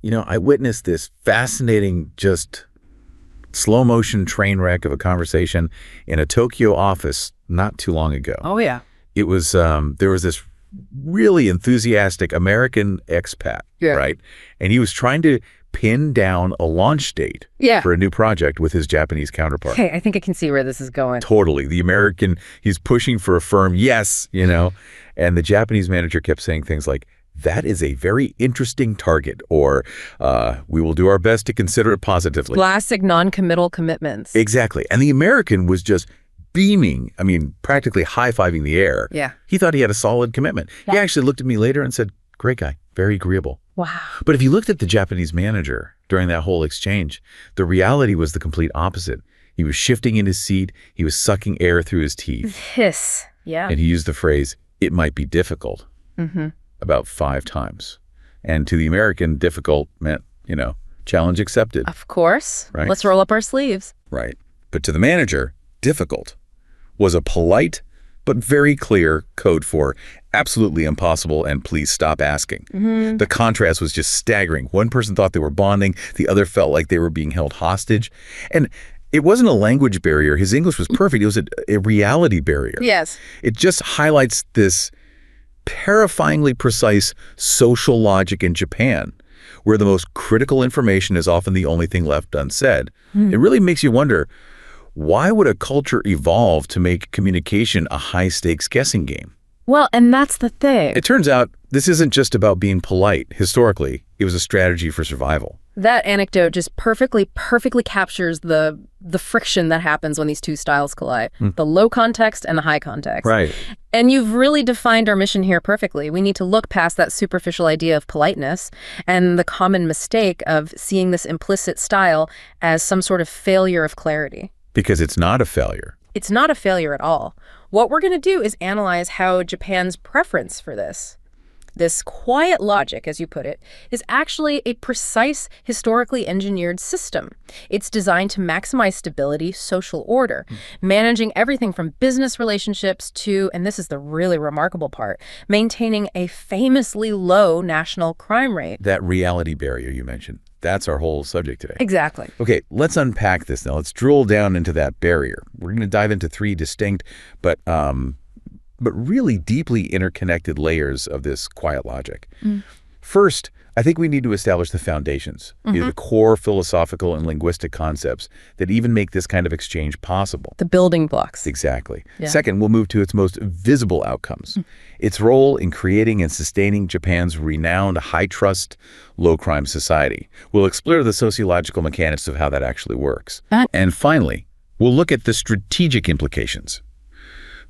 I witnessed this fascinating, just slow motion train wreck of a conversation in a Tokyo office not too long ago. Oh, yeah. It was, there was this really enthusiastic American expat, right? And he was trying to pin down a launch date for a new project with his Japanese counterpart. Okay, I think I can see where this is going. Totally. The American, he's pushing for a firm yes, and the Japanese manager kept saying things like, that is a very interesting target, or we will do our best to consider it positively. Classic non-committal commitments. Exactly. And the American was just beaming, practically high-fiving the air. Yeah. He thought he had a solid commitment. He actually looked at me later and said, great guy, very agreeable. Wow. But if you looked at the Japanese manager during that whole exchange, the reality was the complete opposite. He was shifting in his seat. He was sucking air through his teeth. Hiss. Yeah. And he used the phrase, it might be difficult, about 5 times. And to the American, difficult meant, challenge accepted. Of course. Right. Let's roll up our sleeves. Right. But to the manager, difficult was a polite but very clear code for absolutely impossible and please stop asking. The contrast was just staggering. One person thought they were bonding. The other felt like they were being held hostage. And it wasn't a language barrier. His English was perfect. It was a reality barrier. Yes. It just highlights this terrifyingly precise social logic in Japan, where the most critical information is often the only thing left unsaid. It really makes you wonder, why would a culture evolve to make communication a high-stakes guessing game? Well, and that's the thing. It turns out this isn't just about being polite. Historically, it was a strategy for survival. That anecdote just perfectly captures the friction that happens when these two styles collide. The low context and the high context. Right. And you've really defined our mission here perfectly. We need to look past that superficial idea of politeness and the common mistake of seeing this implicit style as some sort of failure of clarity. Because it's not a failure. It's not a failure at all. What we're going to do is analyze how Japan's preference for this quiet logic, as you put it, is actually a precise, historically engineered system. It's designed to maximize stability, social order, managing everything from business relationships to, and this is the really remarkable part, maintaining a famously low national crime rate. That reality barrier you mentioned. That's our whole subject today. Exactly. Okay, let's unpack this now. Let's drill down into that barrier. We're going to dive into 3 distinct but really deeply interconnected layers of this quiet logic. First, I think we need to establish the foundations, the core philosophical and linguistic concepts that even make this kind of exchange possible. The building blocks. Exactly. Yeah. Second, we'll move to its most visible outcomes, its role in creating and sustaining Japan's renowned high-trust, low-crime society. We'll explore the sociological mechanics of how that actually works. And finally, we'll look at the strategic implications.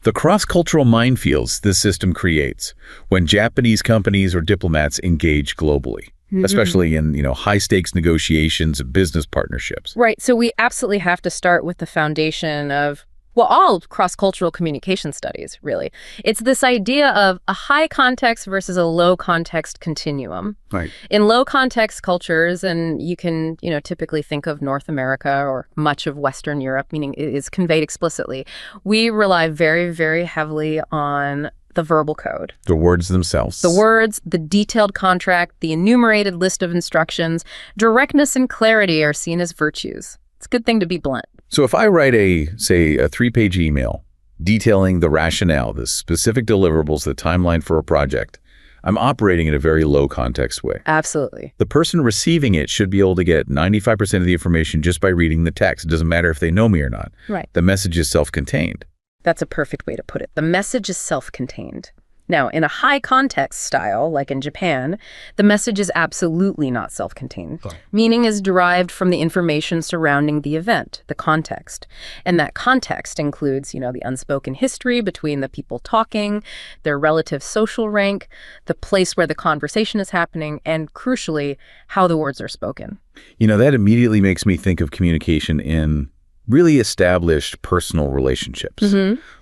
The cross-cultural minefields this system creates when Japanese companies or diplomats engage globally, especially in, high-stakes negotiations of business partnerships. Right. So we absolutely have to start with the foundation of, well, all cross-cultural communication studies, really. It's this idea of a high-context versus a low-context continuum. Right. In low-context cultures, and you can, typically think of North America or much of Western Europe, meaning it is conveyed explicitly, we rely very, very heavily on the verbal code. The words themselves. The words, the detailed contract, the enumerated list of instructions. Directness and clarity are seen as virtues. It's a good thing to be blunt. So if I write a 3-page email detailing the rationale, the specific deliverables, the timeline for a project, I'm operating in a very low context way. Absolutely. The person receiving it should be able to get 95% of the information just by reading the text. It doesn't matter if they know me or not. Right. The message is self-contained. That's a perfect way to put it. The message is self-contained. Now, in a high context style, like in Japan, the message is absolutely not self-contained. Meaning is derived from the information surrounding the event, the context. And that context includes, the unspoken history between the people talking, their relative social rank, the place where the conversation is happening, and crucially, how the words are spoken. That immediately makes me think of communication in really established personal relationships,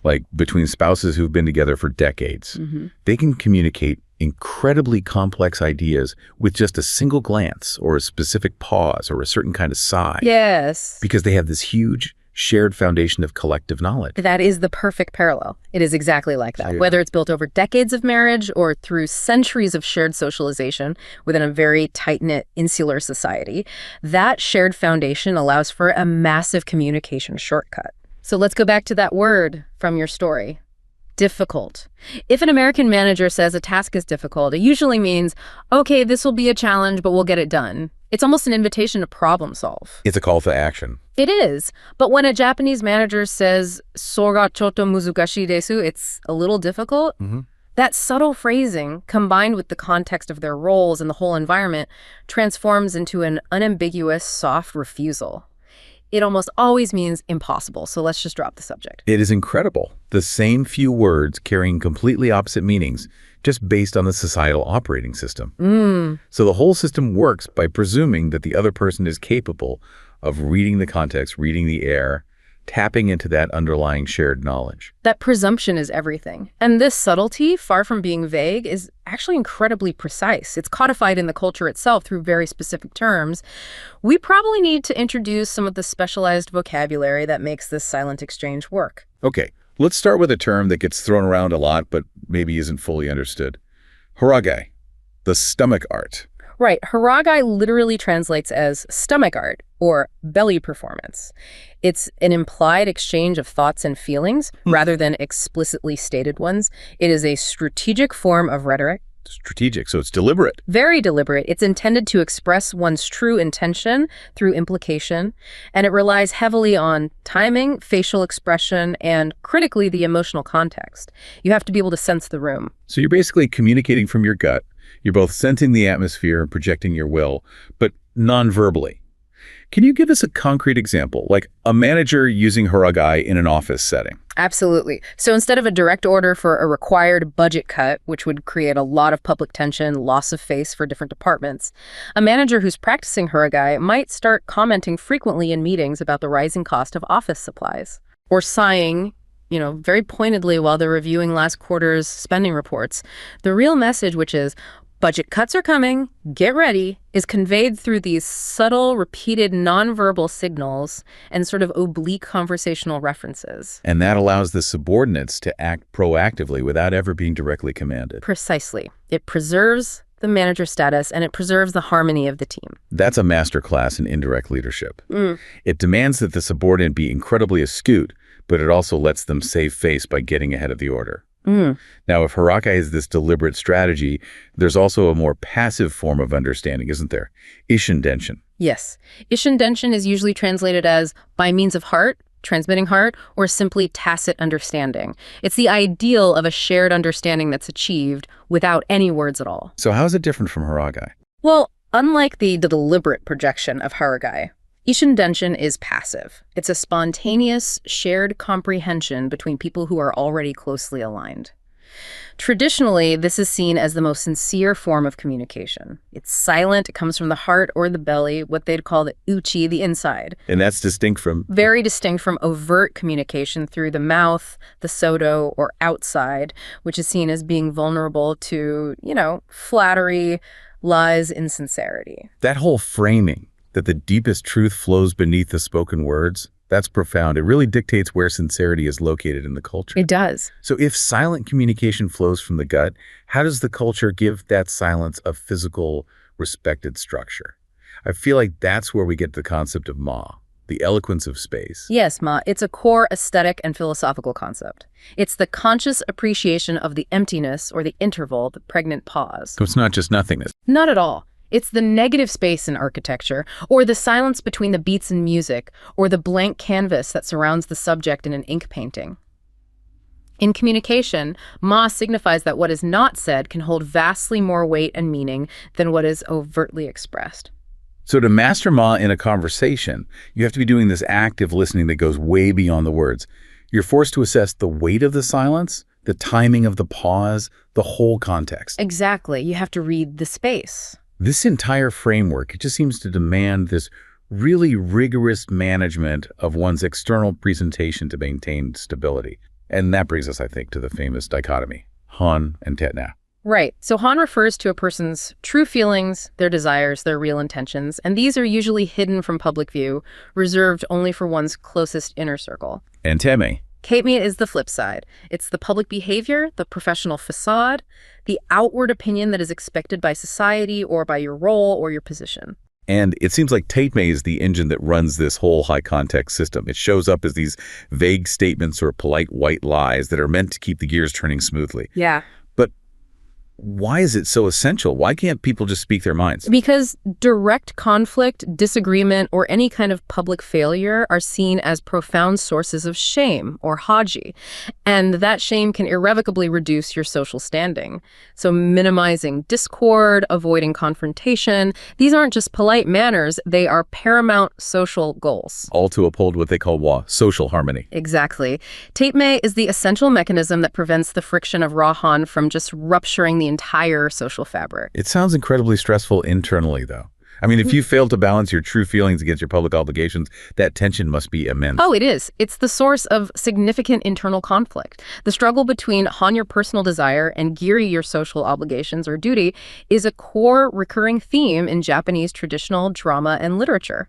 like between spouses who've been together for decades. They can communicate incredibly complex ideas with just a single glance or a specific pause or a certain kind of sigh. Yes. Because they have this huge shared foundation of collective knowledge. That is the perfect parallel. It is exactly like that. Yeah. Whether it's built over decades of marriage or through centuries of shared socialization within a very tight-knit insular society, that shared foundation allows for a massive communication shortcut. So let's go back to that word from your story. Difficult. If an American manager says a task is difficult, it usually means, okay, this will be a challenge, but we'll get it done. It's almost an invitation to problem solve. It's a call for action. It is. But when a Japanese manager says, "Soga choto muzukashii desu," it's a little difficult. That subtle phrasing, combined with the context of their roles and the whole environment, transforms into an unambiguous, soft refusal. It almost always means impossible, so let's just drop the subject. It is incredible. The same few words carrying completely opposite meanings, just based on the societal operating system. So the whole system works by presuming that the other person is capable of reading the context, reading the air, tapping into that underlying shared knowledge. That presumption is everything. And this subtlety, far from being vague, is actually incredibly precise. It's codified in the culture itself through very specific terms. We probably need to introduce some of the specialized vocabulary that makes this silent exchange work. Okay, let's start with a term that gets thrown around a lot but maybe isn't fully understood. Haragei, the stomach art. Right. Haragei literally translates as stomach art or belly performance. It's an implied exchange of thoughts and feelings rather than explicitly stated ones. It is a strategic form of rhetoric. Strategic, so it's deliberate. Very deliberate. It's intended to express one's true intention through implication, and it relies heavily on timing, facial expression, and critically, the emotional context. You have to be able to sense the room. So you're basically communicating from your gut. You're both sensing the atmosphere and projecting your will, but non-verbally. Can you give us a concrete example, like a manager using Haragei in an office setting? Absolutely. So instead of a direct order for a required budget cut, which would create a lot of public tension, loss of face for different departments, a manager who's practicing Haragei might start commenting frequently in meetings about the rising cost of office supplies, or sighing, very pointedly while they're reviewing last quarter's spending reports. The real message, which is, budget cuts are coming, get ready, is conveyed through these subtle, repeated nonverbal signals and sort of oblique conversational references. And that allows the subordinates to act proactively without ever being directly commanded. Precisely. It preserves the manager status and it preserves the harmony of the team. That's a masterclass in indirect leadership. It demands that the subordinate be incredibly astute, but it also lets them save face by getting ahead of the order. Now, if Haragei is this deliberate strategy, there's also a more passive form of understanding, isn't there? Ishindenshin. Yes. Ishindenshin is usually translated as by means of heart, transmitting heart, or simply tacit understanding. It's the ideal of a shared understanding that's achieved without any words at all. So how is it different from Haragei? Well, unlike the deliberate projection of Haragei, Ishindenshin is passive. It's a spontaneous, shared comprehension between people who are already closely aligned. Traditionally, this is seen as the most sincere form of communication. It's silent, it comes from the heart or the belly, what they'd call the uchi, the inside. And that's distinct from? Very distinct from overt communication through the mouth, the soto, or outside, which is seen as being vulnerable to, flattery, lies, insincerity. That whole framing, that the deepest truth flows beneath the spoken words, that's profound. It really dictates where sincerity is located in the culture. It does. So if silent communication flows from the gut, how does the culture give that silence a physical, respected structure? I feel like that's where we get the concept of ma, the eloquence of space. Yes, ma. It's a core aesthetic and philosophical concept. It's the conscious appreciation of the emptiness or the interval, the pregnant pause. So it's not just nothingness. Not at all. It's the negative space in architecture, or the silence between the beats in music, or the blank canvas that surrounds the subject in an ink painting. In communication, ma signifies that what is not said can hold vastly more weight and meaning than what is overtly expressed. So to master ma in a conversation, you have to be doing this active listening that goes way beyond the words. You're forced to assess the weight of the silence, the timing of the pause, the whole context. Exactly. You have to read the space. This entire framework, it just seems to demand this really rigorous management of one's external presentation to maintain stability. And that brings us, I think, to the famous dichotomy, Honne and Tatemae. Right. So Han refers to a person's true feelings, their desires, their real intentions, and these are usually hidden from public view, reserved only for one's closest inner circle. And Tatemae. Tatemae is the flip side. It's the public behavior, the professional facade, the outward opinion that is expected by society or by your role or your position. And it seems like Tatemae is the engine that runs this whole high-context system. It shows up as these vague statements or polite white lies that are meant to keep the gears turning smoothly. Yeah. But why is it so essential? Why can't people just speak their minds? Because direct conflict, disagreement, or any kind of public failure are seen as profound sources of shame, or Haji. And that shame can irrevocably reduce your social standing. So minimizing discord, avoiding confrontation, these aren't just polite manners, they are paramount social goals. All to uphold what they call social harmony. Exactly. Tatemae is the essential mechanism that prevents the friction of raw Han from just rupturing the entire social fabric. It sounds incredibly stressful internally, though. I mean, if you fail to balance your true feelings against your public obligations, that tension must be immense. Oh, it is. It's the source of significant internal conflict. The struggle between Han your personal desire and Giri your social obligations or duty is a core recurring theme in Japanese traditional drama and literature.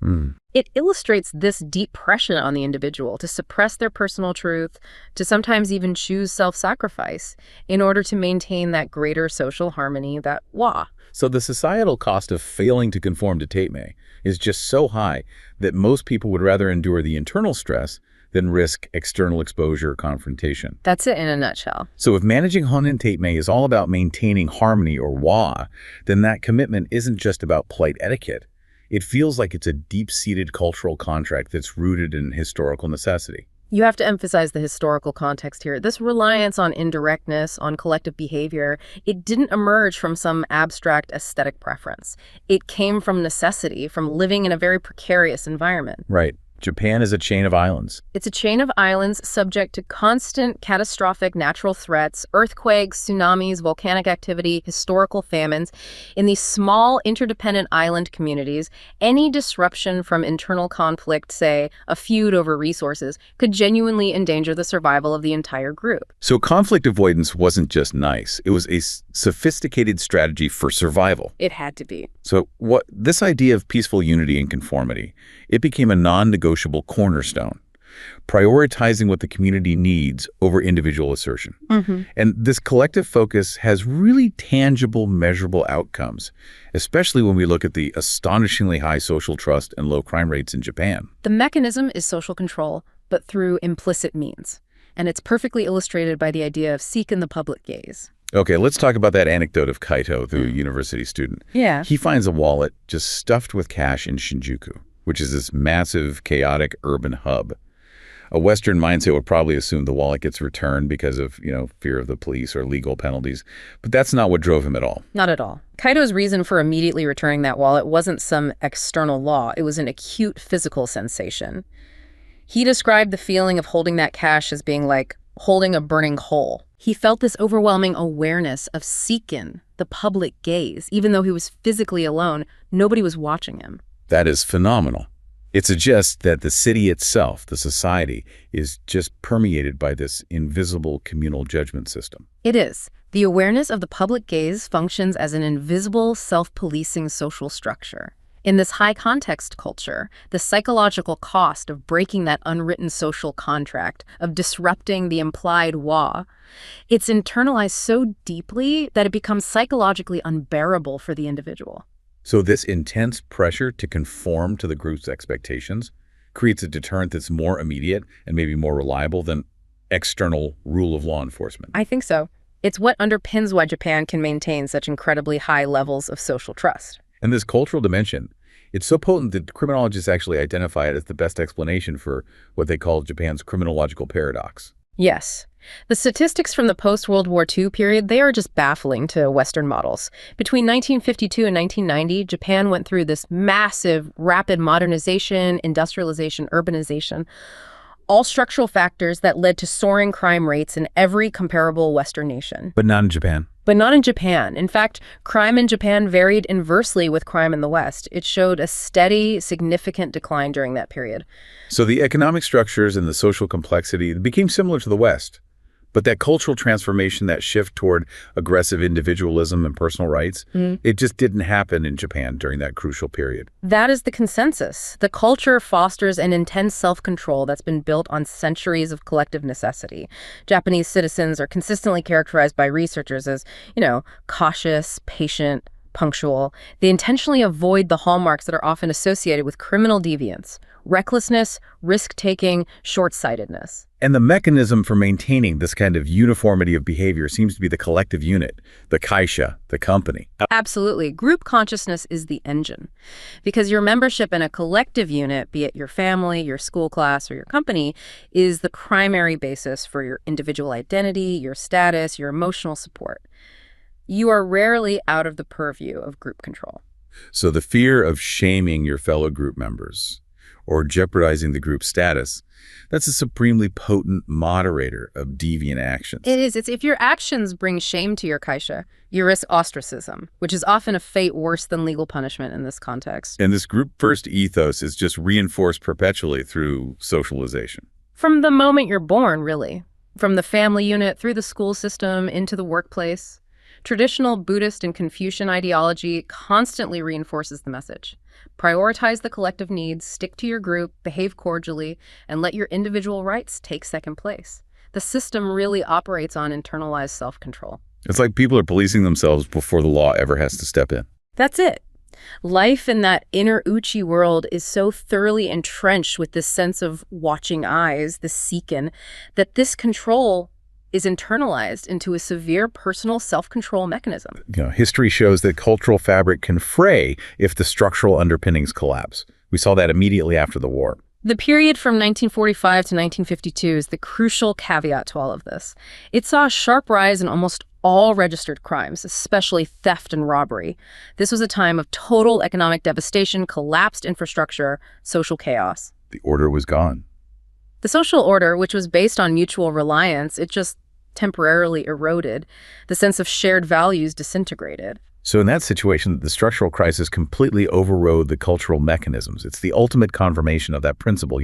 It illustrates this deep pressure on the individual to suppress their personal truth, to sometimes even choose self-sacrifice in order to maintain that greater social harmony, that wa. So the societal cost of failing to conform to Tatemae is just so high that most people would rather endure the internal stress than risk external exposure or confrontation. That's it in a nutshell. So if managing Honne Tatemae is all about maintaining harmony or wa, then that commitment isn't just about polite etiquette. It feels like it's a deep-seated cultural contract that's rooted in historical necessity. You have to emphasize the historical context here. This reliance on indirectness, on collective behavior, it didn't emerge from some abstract aesthetic preference. It came from necessity, from living in a very precarious environment. Right. Japan is a chain of islands. It's a chain of islands subject to constant catastrophic natural threats, earthquakes, tsunamis, volcanic activity, historical famines. In these small, interdependent island communities, any disruption from internal conflict, say a feud over resources, could genuinely endanger the survival of the entire group. So conflict avoidance wasn't just nice. It was a sophisticated strategy for survival. It had to be. So this idea of peaceful unity and conformity, it became a non-negotiable cornerstone, prioritizing what the community needs over individual assertion. And this collective focus has really tangible, measurable outcomes, especially when we look at the astonishingly high social trust and low crime rates in Japan. The mechanism is social control, but through implicit means. And it's perfectly illustrated by the idea of Seken the public gaze. Okay, let's talk about that anecdote of Kaito, the university student. Yeah. He finds a wallet just stuffed with cash in Shinjuku, which is this massive, chaotic urban hub. A Western mindset would probably assume the wallet gets returned because of, fear of the police or legal penalties. But that's not what drove him at all. Not at all. Kaito's reason for immediately returning that wallet wasn't some external law. It was an acute physical sensation. He described the feeling of holding that cash as being like holding a burning coal. He felt this overwhelming awareness of Seken, the public gaze. Even though he was physically alone, nobody was watching him. That is phenomenal. It suggests that the city itself, the society, is just permeated by this invisible communal judgment system. It is. The awareness of the public gaze functions as an invisible, self-policing social structure. In this high-context culture, the psychological cost of breaking that unwritten social contract, of disrupting the implied wa, it's internalized so deeply that it becomes psychologically unbearable for the individual. So this intense pressure to conform to the group's expectations creates a deterrent that's more immediate and maybe more reliable than external rule of law enforcement. I think so. It's what underpins why Japan can maintain such incredibly high levels of social trust. And this cultural dimension, it's so potent that criminologists actually identify it as the best explanation for what they call Japan's criminological paradox. Yes. The statistics from the post-World War II period, they are just baffling to Western models. Between 1952 and 1990, Japan went through this massive, rapid modernization, industrialization, urbanization, all structural factors that led to soaring crime rates in every comparable Western nation. But not in Japan. But not in Japan. In fact, crime in Japan varied inversely with crime in the West. It showed a steady, significant decline during that period. So the economic structures and the social complexity became similar to the West, But that cultural transformation, that shift toward aggressive individualism and personal rights, it just didn't happen in Japan during that crucial period. That is the consensus. The culture fosters an intense self-control that's been built on centuries of collective necessity. Japanese citizens are consistently characterized by researchers as, cautious, patient, punctual. They intentionally avoid the hallmarks that are often associated with criminal deviance: recklessness, risk-taking, short-sightedness. And the mechanism for maintaining this kind of uniformity of behavior seems to be the collective unit, the kaisha, the company. Absolutely. Group consciousness is the engine. Because your membership in a collective unit, be it your family, your school class, or your company, is the primary basis for your individual identity, your status, your emotional support. You are rarely out of the purview of group control. So the fear of shaming your fellow group members or jeopardizing the group status, that's a supremely potent moderator of deviant actions. It is. It's if your actions bring shame to your kaisha, you risk ostracism, which is often a fate worse than legal punishment in this context. And this group-first ethos is just reinforced perpetually through socialization. From the moment you're born, really. From the family unit, through the school system, into the workplace. Traditional Buddhist and Confucian ideology constantly reinforces the message. Prioritize the collective needs, stick to your group, behave cordially, and let your individual rights take second place. The system really operates on internalized self-control. It's like people are policing themselves before the law ever has to step in. That's it. Life in that inner uchi world is so thoroughly entrenched with this sense of watching eyes, the Seken, that this control is internalized into a severe personal self-control mechanism. History shows that cultural fabric can fray if the structural underpinnings collapse. We saw that immediately after the war. The period from 1945 to 1952 is the crucial caveat to all of this. It saw a sharp rise in almost all registered crimes, especially theft and robbery. This was a time of total economic devastation, collapsed infrastructure, social chaos. The order was gone. The social order, which was based on mutual reliance, it just temporarily eroded. The sense of shared values disintegrated. So in that situation, the structural crisis completely overrode the cultural mechanisms. It's the ultimate confirmation of that principle,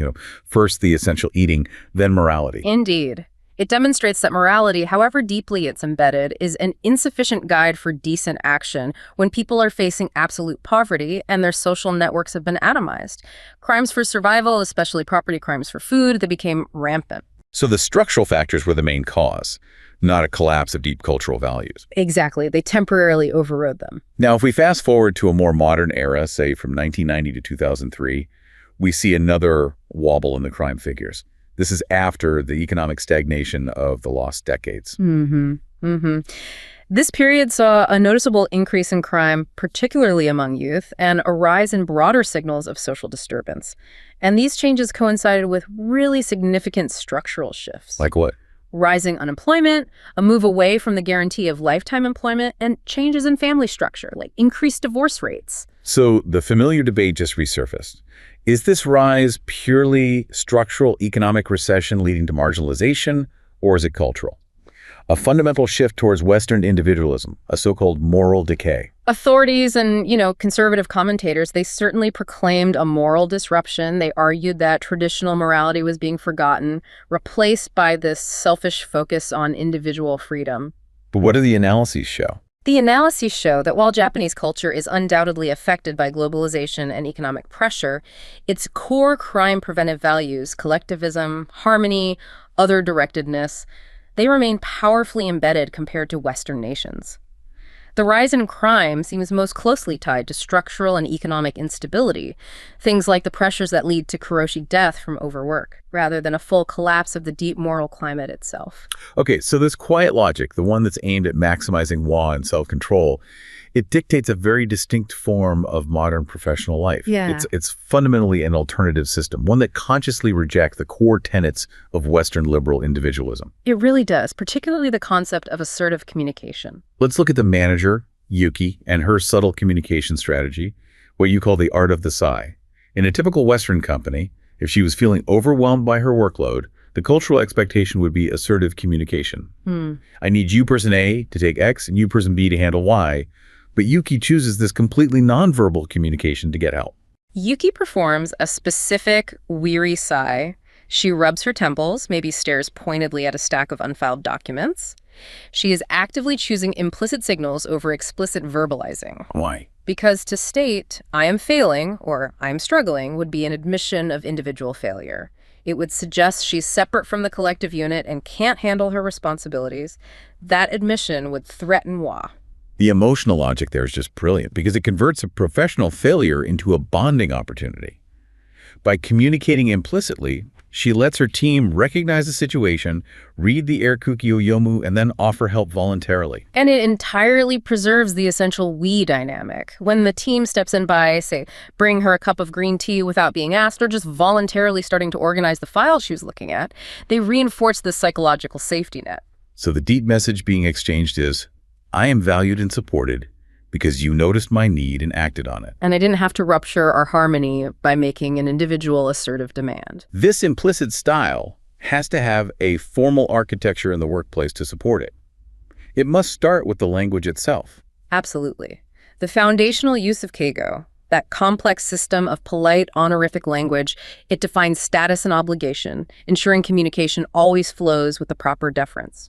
first the essential eating, then morality. Indeed. It demonstrates that morality, however deeply it's embedded, is an insufficient guide for decent action when people are facing absolute poverty and their social networks have been atomized. Crimes for survival, especially property crimes for food, they became rampant. So the structural factors were the main cause, not a collapse of deep cultural values. Exactly. They temporarily overrode them. Now, if we fast forward to a more modern era, say from 1990 to 2003, we see another wobble in the crime figures. This is after the economic stagnation of the lost decades. This period saw a noticeable increase in crime, particularly among youth, and a rise in broader signals of social disturbance. And these changes coincided with really significant structural shifts. Like what? Rising unemployment, a move away from the guarantee of lifetime employment, and changes in family structure, like increased divorce rates. So the familiar debate just resurfaced. Is this rise purely structural economic recession leading to marginalization, or is it cultural? A fundamental shift towards Western individualism, a so-called moral decay. Authorities and, conservative commentators, they certainly proclaimed a moral disruption. They argued that traditional morality was being forgotten, replaced by this selfish focus on individual freedom. But what do the analyses show? The analyses show that while Japanese culture is undoubtedly affected by globalization and economic pressure, its core crime preventive values, collectivism, harmony, other-directedness, they remain powerfully embedded compared to Western nations. The rise in crime seems most closely tied to structural and economic instability, things like the pressures that lead to karoshi death from overwork, rather than a full collapse of the deep moral climate itself. Okay, so this quiet logic, the one that's aimed at maximizing wa and self-control, it dictates a very distinct form of modern professional life. Yeah. It's fundamentally an alternative system, one that consciously rejects the core tenets of Western liberal individualism. It really does, particularly the concept of assertive communication. Let's look at the manager, Yuki, and her subtle communication strategy, what you call the art of the sigh. In a typical Western company, if she was feeling overwhelmed by her workload, the cultural expectation would be assertive communication. I need you, person A, to take X, and you, person B, to handle Y. But Yuki chooses this completely nonverbal communication to get help. Yuki performs a specific, weary sigh She rubs her temples, maybe stares pointedly at a stack of unfiled documents. She is actively choosing implicit signals over explicit verbalizing. Why? Because to state, I am failing or I'm struggling would be an admission of individual failure. It would suggest she's separate from the collective unit and can't handle her responsibilities. That admission would threaten Wa. The emotional logic there is just brilliant because it converts a professional failure into a bonding opportunity. By communicating implicitly, she lets her team recognize the situation, read the erkuki o yomu, and then offer help voluntarily. And it entirely preserves the essential we dynamic. When the team steps in by, say, bring her a cup of green tea without being asked, or just voluntarily starting to organize the file she was looking at, they reinforce this psychological safety net. So the deep message being exchanged is, I am valued and supported because you noticed my need and acted on it. And I didn't have to rupture our harmony by making an individual assertive demand. This implicit style has to have a formal architecture in the workplace to support it. It must start with the language itself. Absolutely. The foundational use of Keigo, that complex system of polite, honorific language, it defines status and obligation, ensuring communication always flows with the proper deference.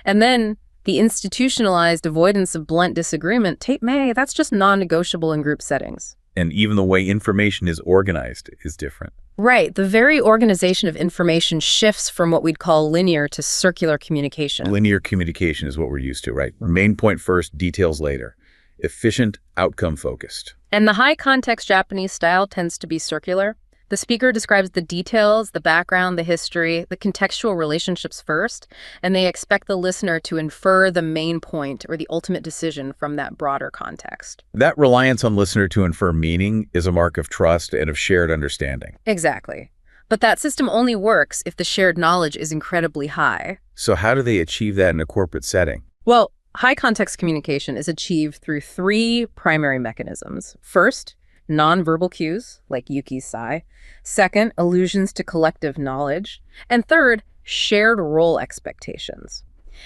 And then the institutionalized avoidance of blunt disagreement, Tatemae, that's just non-negotiable in group settings. And even the way information is organized is different. Right. The very organization of information shifts from what we'd call linear to circular communication. Linear communication is what we're used to, right? Main point first, details later. Efficient, outcome-focused. And the high-context Japanese style tends to be circular. The speaker describes the details, the background, the history, the contextual relationships first, and they expect the listener to infer the main point or the ultimate decision from that broader context. That reliance on listener to infer meaning is a mark of trust and of shared understanding. Exactly. But that system only works if the shared knowledge is incredibly high. So how do they achieve that in a corporate setting? Well, high-context communication is achieved through three primary mechanisms. First, nonverbal cues, like Yuki's sigh. Second, allusions to collective knowledge. And third, shared role expectations.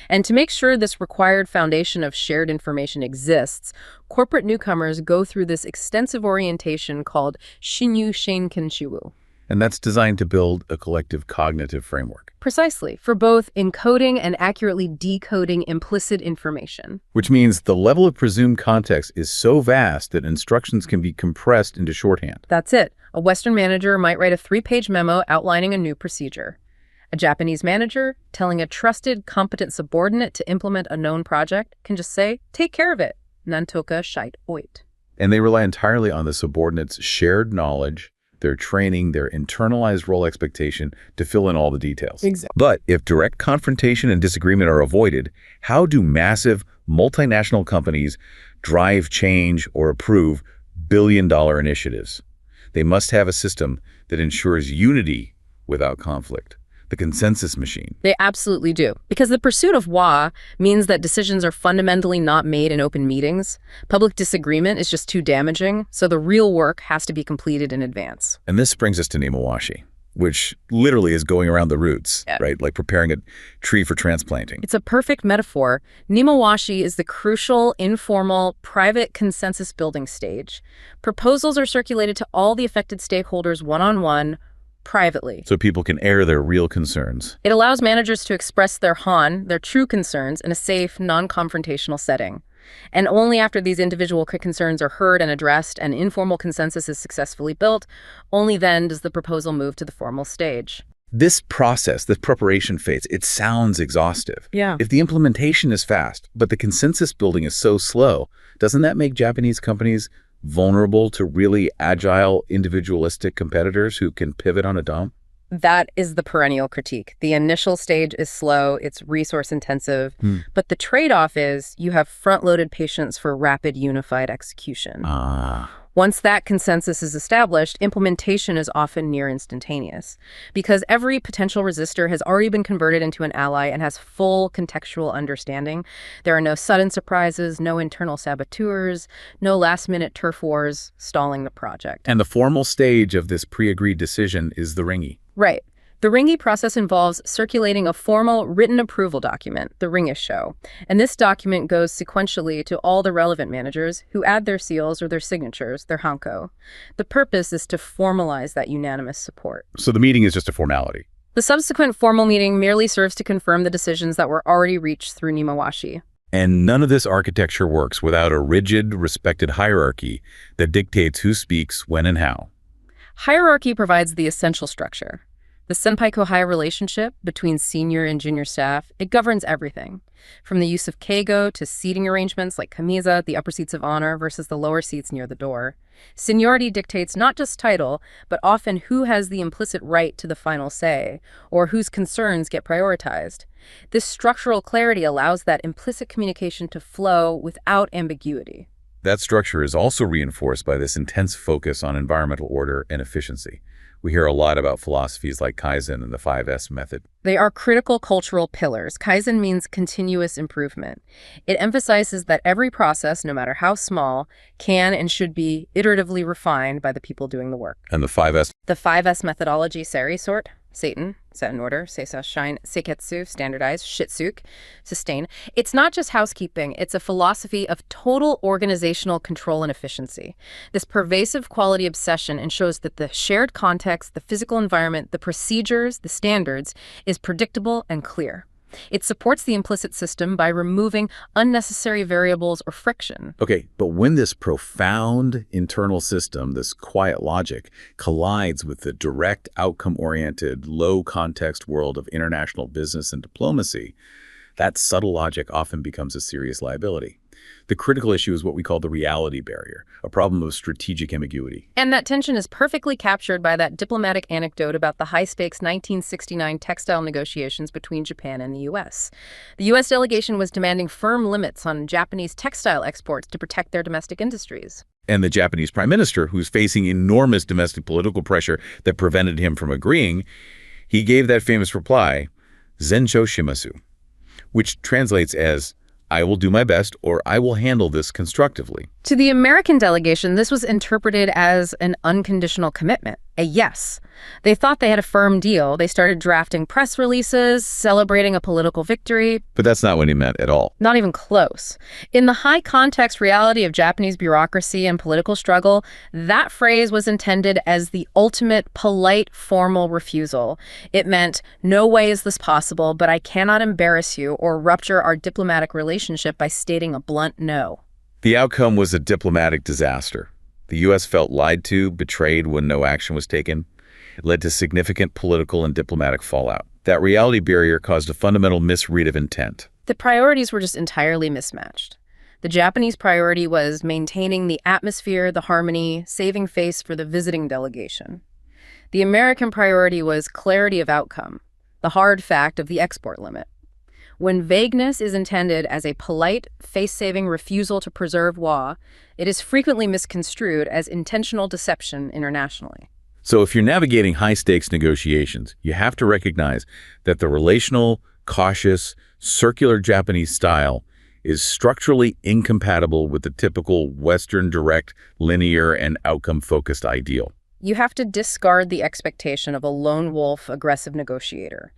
And to make sure this required foundation of shared information exists, corporate newcomers go through this extensive orientation called Shinyu Shinkenshuu. And that's designed to build a collective cognitive framework. Precisely, for both encoding and accurately decoding implicit information. Which means the level of presumed context is so vast that instructions can be compressed into shorthand. That's it. A Western manager might write a 3-page memo outlining a new procedure. A Japanese manager, telling a trusted, competent subordinate to implement a known project, can just say, take care of it. Nantoka shite oit. And they rely entirely on the subordinate's shared knowledge, their training, their internalized role expectation to fill in all the details. Exactly. But if direct confrontation and disagreement are avoided, how do massive multinational companies drive change or approve billion-dollar initiatives? They must have a system that ensures unity without conflict. The consensus machine. They absolutely do. Because the pursuit of Wa means that decisions are fundamentally not made in open meetings. Public disagreement is just too damaging, so the real work has to be completed in advance. And this brings us to Nemawashi, which literally is going around the roots, right? Like preparing a tree for transplanting. It's a perfect metaphor. Nemawashi is the crucial, informal, private consensus building stage. Proposals are circulated to all the affected stakeholders one-on-one, privately. So people can air their real concerns. It allows managers to express their their true concerns, in a safe, non-confrontational setting. And only after these individual concerns are heard and addressed and informal consensus is successfully built, only then does the proposal move to the formal stage. This process, this preparation phase, it sounds exhaustive. Yeah. If the implementation is fast, but the consensus building is so slow, doesn't that make Japanese companies vulnerable to really agile, individualistic competitors who can pivot on a dime? That is the perennial critique. The initial stage is slow, it's resource intensive, but the trade-off is you have front-loaded patience for rapid unified execution. Once that consensus is established, implementation is often near instantaneous because every potential resistor has already been converted into an ally and has full contextual understanding. There are no sudden surprises, no internal saboteurs, no last-minute turf wars stalling the project. And the formal stage of this pre-agreed decision is the ringi. Right. The ringi process involves circulating a formal written approval document, the ringisho, and this document goes sequentially to all the relevant managers who add their seals or their signatures, their hanko. The purpose is to formalize that unanimous support. So the meeting is just a formality. The subsequent formal meeting merely serves to confirm the decisions that were already reached through Nimawashi. And none of this architecture works without a rigid, respected hierarchy that dictates who speaks, when, and how. Hierarchy provides the essential structure. The senpai-kohai relationship between senior and junior staff, it governs everything. From the use of Keigo to seating arrangements like kamiza, the upper seats of honor versus the lower seats near the door. Seniority dictates not just title, but often who has the implicit right to the final say, or whose concerns get prioritized. This structural clarity allows that implicit communication to flow without ambiguity. That structure is also reinforced by this intense focus on environmental order and efficiency. We hear a lot about philosophies like Kaizen and the 5S method. They are critical cultural pillars. Kaizen means continuous improvement. It emphasizes that every process, no matter how small, can and should be iteratively refined by the people doing the work. And the 5S? The 5S methodology, Seri, sort, Satan, set in order, Seisa, shine, Seiketsu, standardize, Shitsuk, sustain. It's not just housekeeping, it's a philosophy of total organizational control and efficiency. This pervasive quality obsession ensures that the shared context, the physical environment, the procedures, the standards is predictable and clear. It supports the implicit system by removing unnecessary variables or friction. Okay, but when this profound internal system, this quiet logic, collides with the direct, outcome-oriented, low-context world of international business and diplomacy, that subtle logic often becomes a serious liability. The critical issue is what we call the reality barrier, a problem of strategic ambiguity. And that tension is perfectly captured by that diplomatic anecdote about the high-stakes 1969 textile negotiations between Japan and the U.S. The U.S. delegation was demanding firm limits on Japanese textile exports to protect their domestic industries. And the Japanese prime minister, who's facing enormous domestic political pressure that prevented him from agreeing, he gave that famous reply, Zencho shimasu, which translates as, I will do my best, or I will handle this constructively. To the American delegation, this was interpreted as an unconditional commitment, a yes. They thought they had a firm deal. They started drafting press releases, celebrating a political victory. But that's not what he meant at all. Not even close. In the high-context reality of Japanese bureaucracy and political struggle, that phrase was intended as the ultimate polite, formal refusal. It meant, no way is this possible, but I cannot embarrass you or rupture our diplomatic relationship by stating a blunt no. The outcome was a diplomatic disaster. The U.S. felt lied to, betrayed when no action was taken. It led to significant political and diplomatic fallout. That reality barrier caused a fundamental misread of intent. The priorities were just entirely mismatched. The Japanese priority was maintaining the atmosphere, the harmony, saving face for the visiting delegation. The American priority was clarity of outcome, the hard fact of the export limit. When vagueness is intended as a polite, face-saving refusal to preserve wa, it is frequently misconstrued as intentional deception internationally. So if you're navigating high-stakes negotiations, you have to recognize that the relational, cautious, circular Japanese style is structurally incompatible with the typical Western direct, linear, and outcome-focused ideal. You have to discard the expectation of a lone wolf, aggressive negotiator.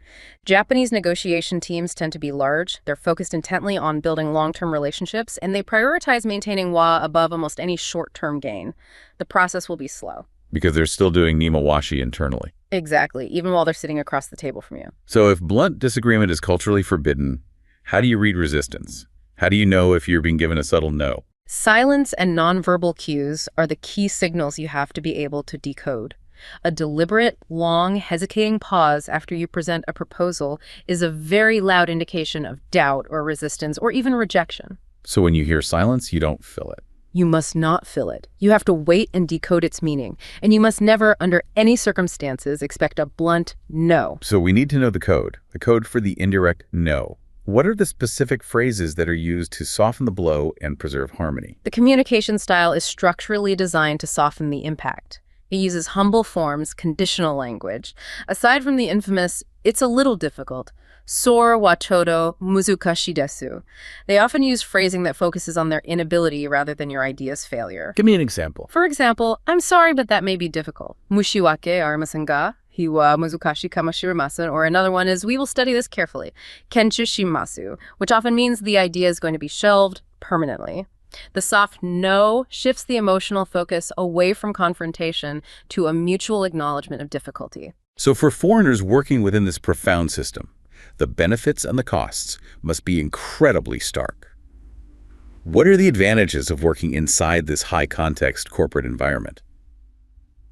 Japanese negotiation teams tend to be large, they're focused intently on building long-term relationships, and they prioritize maintaining wa above almost any short-term gain. The process will be slow. Because they're still doing nimawashi internally. Exactly, even while they're sitting across the table from you. So if blunt disagreement is culturally forbidden, how do you read resistance? How do you know if you're being given a subtle no? Silence and nonverbal cues are the key signals you have to be able to decode. A deliberate, long, hesitating pause after you present a proposal is a very loud indication of doubt or resistance or even rejection. So when you hear silence, you don't fill it. You must not fill it. You have to wait and decode its meaning. And you must never, under any circumstances, expect a blunt no. So we need to know the code for the indirect no. What are the specific phrases that are used to soften the blow and preserve harmony? The communication style is structurally designed to soften the impact. It uses humble forms, conditional language. Aside from the infamous, it's a little difficult, sor wa chodo muzukashi desu. They often use phrasing that focuses on their inability rather than your idea's failure. Give me an example. For example, I'm sorry, but that may be difficult. Mushiwake arimasen ga? Hi wa muzukashi kamashirimasen, or another one is, we will study this carefully, kenchu shimasu, which often means the idea is going to be shelved permanently. The soft no shifts the emotional focus away from confrontation to a mutual acknowledgement of difficulty. So for foreigners working within this profound system, the benefits and the costs must be incredibly stark. What are the advantages of working inside this high-context corporate environment?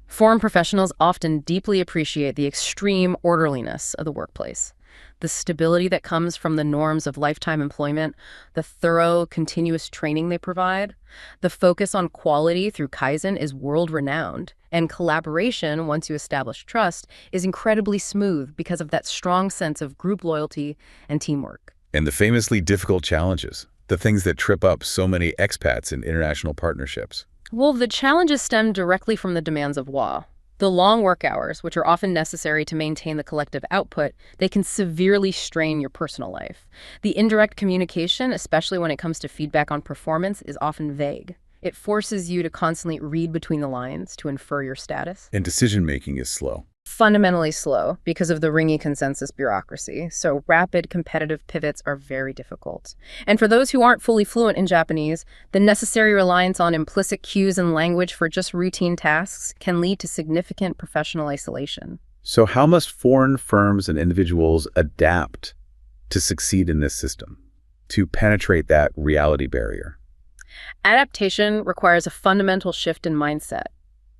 Foreign professionals often deeply appreciate the extreme orderliness of the workplace, the stability that comes from the norms of lifetime employment, the thorough, continuous training they provide. The focus on quality through Kaizen is world-renowned, and collaboration, once you establish trust, is incredibly smooth because of that strong sense of group loyalty and teamwork. And the famously difficult challenges, the things that trip up so many expats in international partnerships. Well, the challenges stem directly from the demands of WA. The long work hours, which are often necessary to maintain the collective output, they can severely strain your personal life. The indirect communication, especially when it comes to feedback on performance, is often vague. It forces you to constantly read between the lines to infer your status. And decision-making is slow. Fundamentally slow because of the ringy consensus bureaucracy, so rapid competitive pivots are very difficult. And for those who aren't fully fluent in Japanese, the necessary reliance on implicit cues and language for just routine tasks can lead to significant professional isolation. So how must foreign firms and individuals adapt to succeed in this system, to penetrate that reality barrier? Adaptation requires a fundamental shift in mindset,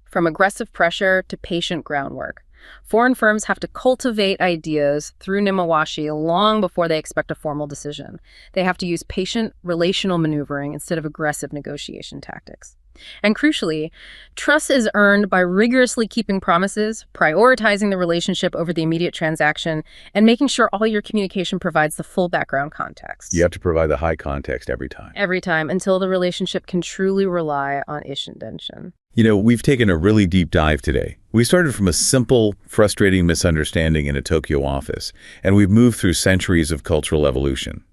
from aggressive pressure to patient groundwork. Foreign firms have to cultivate ideas through Nimawashi long before they expect a formal decision. They have to use patient relational maneuvering instead of aggressive negotiation tactics. And crucially, trust is earned by rigorously keeping promises, prioritizing the relationship over the immediate transaction, and making sure all your communication provides the full background context. You have to provide the high context every time. Every time, until the relationship can truly rely on Ishindenshin. You know, we've taken a really deep dive today. We started from a simple, frustrating misunderstanding in a Tokyo office, and we've moved through centuries of cultural evolution.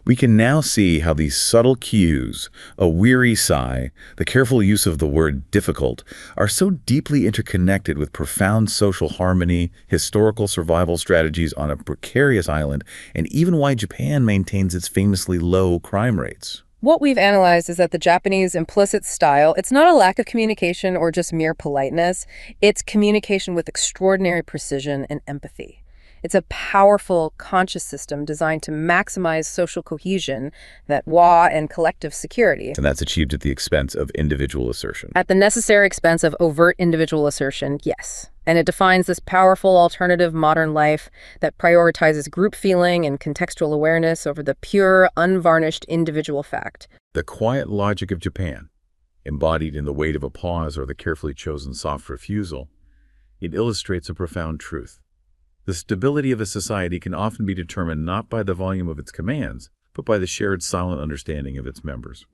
We can now see how these subtle cues, a weary sigh, the careful use of the word difficult, are so deeply interconnected with profound social harmony, historical survival strategies on a precarious island, and even why Japan maintains its famously low crime rates. What we've analyzed is that the Japanese implicit style, it's not a lack of communication or just mere politeness. It's communication with extraordinary precision and empathy. It's a powerful, conscious system designed to maximize social cohesion, that WA and collective security. And that's achieved at the expense of individual assertion. At the necessary expense of overt individual assertion, yes. And it defines this powerful alternative modern life that prioritizes group feeling and contextual awareness over the pure, unvarnished individual fact. The quiet logic of Japan, embodied in the weight of a pause or the carefully chosen soft refusal, it illustrates a profound truth. The stability of a society can often be determined not by the volume of its commands, but by the shared silent understanding of its members.